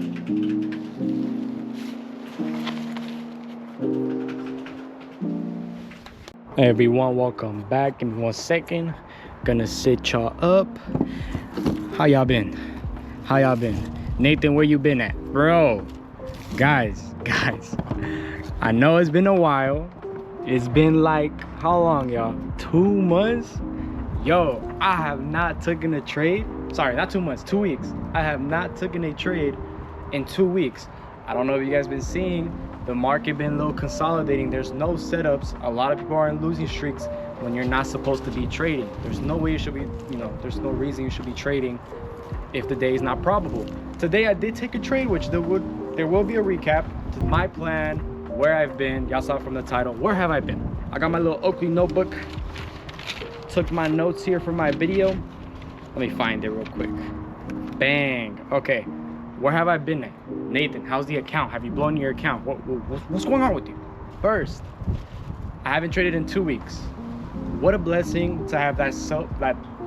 Hey everyone, welcome back. Give me 1 second. Gonna sit y'all up. How y'all been? How y'all been? Nathan, where you been at? Bro, guys. I know it's been a while. It's been like, how long, y'all? 2 months? Yo, I have not taken a trade. Sorry, not 2 months, 2 weeks. I have not taken a trade in 2 weeks. I don't know if you guys been seeing the market been a little consolidating. There's no setups. A lot of people are in losing streaks when you're not supposed to be trading. There's no way you should be, there's no reason you should be trading if the day is not probable. Today I did take a trade, which there will be a recap. My plan, where I've been. Y'all saw from the title. Where have I been? I got my little Oakley notebook. Took my notes here for my video. Let me find it real quick. Bang. Okay. Where have I been at? Nathan, how's the account? Have you blown your account? What's going on with you? First, I haven't traded in 2 weeks. What a blessing to have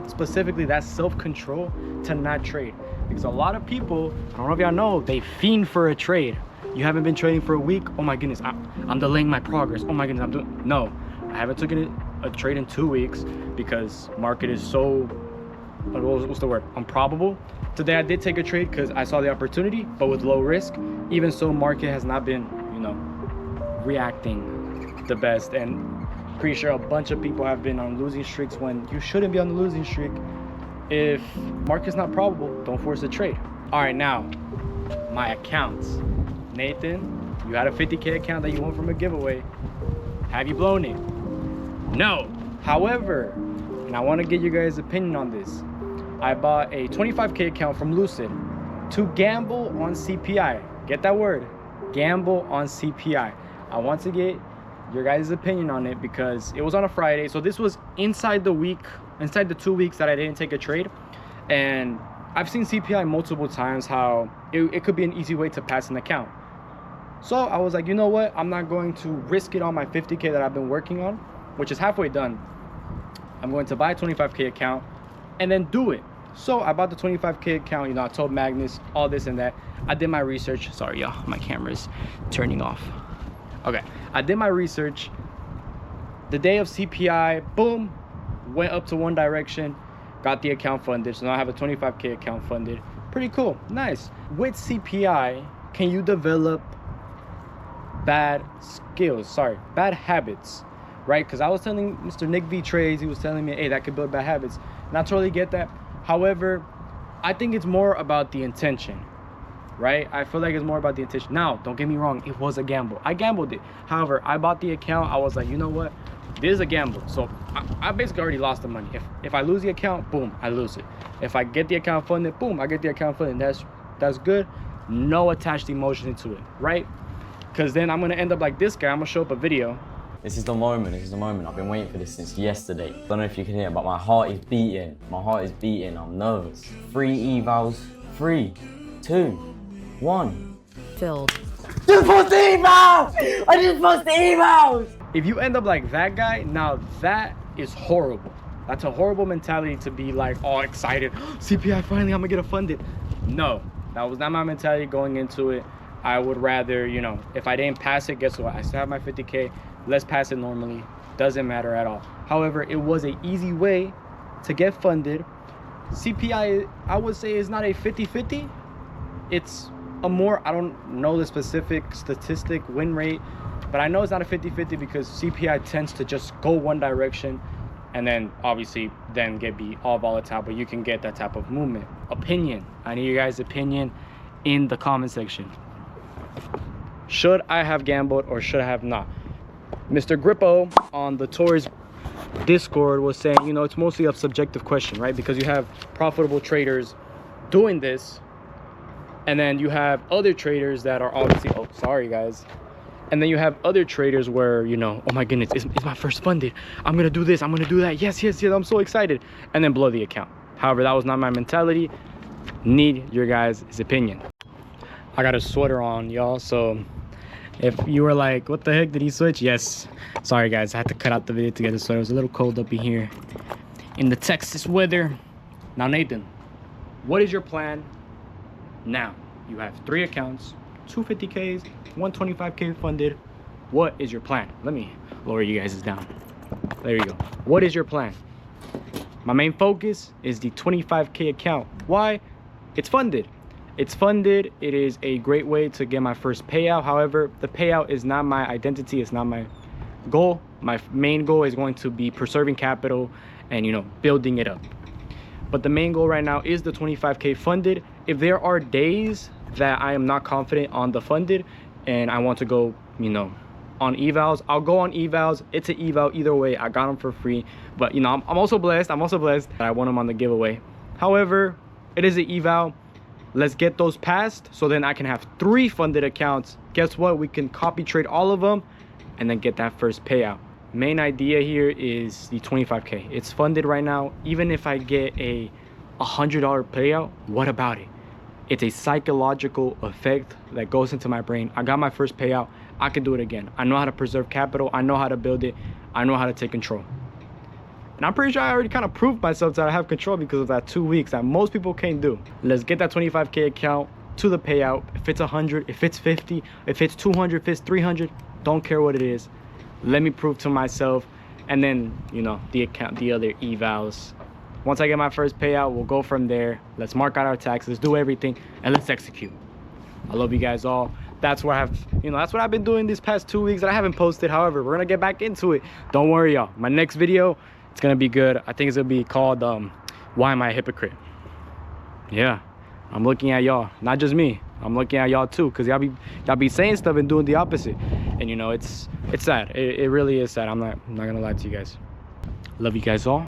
specifically that self-control to not trade. Because a lot of people, I don't know if y'all know, they fiend for a trade. You haven't been trading for a week. Oh my goodness, I'm delaying my progress. Oh my goodness, no. I haven't taken a trade in 2 weeks because market is so, what's the word? Improbable. Today I did take a trade because I saw the opportunity, but with low risk. Even so, market has not been, reacting the best, and pretty sure a bunch of people have been on losing streaks when you shouldn't be on the losing streak. If market's not probable, don't force a trade. All right, now my accounts. Nathan, you had a 50K account that you won from a giveaway. Have you blown it? No. However, and I want to get you guys' opinion on this, I bought a 25K account from Lucid to gamble on CPI. Get that word, gamble on CPI. I want to get your guys' opinion on it because it was on a Friday. So this was inside the 2 weeks that I didn't take a trade. And I've seen CPI multiple times how it could be an easy way to pass an account. So I was like, you know what? I'm not going to risk it on my 50K that I've been working on, which is halfway done. I'm going to buy a 25K account and then do it. So I bought the 25K account. I told Magnus all this and that. I did my research. Sorry, y'all, my camera's turning off. Okay, I did my research. The day of CPI, boom, went up to one direction, got the account funded. So now I have a 25K account funded. Pretty cool, nice. With CPI, can you develop bad habits, right? Because I was telling Mr. Nick V Trades, he was telling me, hey, that could build bad habits. And I totally get that. However, I think it's more about the intention, right? I feel like it's more about the intention. Now, don't get me wrong, it was a gamble. I gambled it. However, I bought the account. I was like, you know what? This is a gamble. So I basically already lost the money. If I lose the account, boom, I lose it. If I get the account funded, boom, I get the account funded. That's good. No attached emotion into it, right? Because then I'm going to end up like this guy. I'm going to show up a video. This is the moment. I've been waiting for this since yesterday. Don't know if you can hear, but my heart is beating. I'm nervous. 3 evals. 3, 2, 1. Filled. Just post the evals! I just post the evals! If you end up like that guy, now that is horrible. That's a horrible mentality to be like all excited. CPI, finally, I'm going to get it funded. No, that was not my mentality going into it. I would rather, if I didn't pass it, guess what? I still have my 50K. Let's pass it normally. Doesn't matter at all. However, it was an easy way to get funded. CPI, I would say, is not a 50-50. It's a more, I don't know the specific statistic win rate, but I know it's not a 50-50 because CPI tends to just go one direction and then obviously then be all volatile, but you can get that type of movement. Opinion. I need your guys' opinion in the comment section. Should I have gambled or should I have not? Mr. Grippo on the Tours Discord was saying, it's mostly a subjective question, right? Because you have profitable traders doing this, and then you have other traders that are obviously, oh, sorry guys. And then you have other traders where, oh my goodness, it's my first funded. I'm going to do this, I'm going to do that. Yes, I'm so excited. And then blow the account. However, that was not my mentality. Need your guys' opinion. I got a sweater on, y'all, so if you were like, what the heck, did he switch? Yes. Sorry, guys. I had to cut out the video to get the sweater. It was a little cold up in here in the Texas weather. Now, Nathan, what is your plan now? You have 3 accounts, 250Ks, 125K funded. What is your plan? Let me lower you guys down. There you go. What is your plan? My main focus is the 25K account. Why? It's funded. It's funded. It is a great way to get my first payout. However, the payout is not my identity. It's not my goal. My main goal is going to be preserving capital and, you know, building it up. But the main goal right now is the 25K funded. If there are days that I am not confident on the funded and I want to go, you know, on evals, I'll go on evals. It's an eval either way. I got them for free. But, you know, I'm also blessed. I'm also blessed that I won them on the giveaway. However, it is an eval. Let's get those passed so then I can have 3 funded accounts. Guess what? We can copy trade all of them and then get that first payout. Main idea here is the 25K. It's funded right now. Even if I get a $100 payout, what about it? It's a psychological effect that goes into my brain. I got my first payout. I can do it again. I know how to preserve capital. I know how to build it. I know how to take control. And I'm pretty sure I already kind of proved myself that I have control because of that 2 weeks that most people can't do. Let's get that 25K account to the payout. If it's 100, if it's 50, if it's 200, if it's 300, don't care what it is. Let me prove to myself. And then, you know, the other evals. Once I get my first payout, we'll go from there. Let's mark out our taxes, do everything, and let's execute. I love you guys all. That's what that's what I've been doing these past 2 weeks that I haven't posted. However, we're gonna get back into it. Don't worry, y'all. My next video, it's gonna be good. I think it's gonna be called Why Am I a Hypocrite? Yeah, I'm looking at y'all, not just me. I'm looking at y'all too, because y'all be saying stuff and doing the opposite. And you know, it's sad. It really is sad. I'm not gonna lie to you guys. Love you guys all.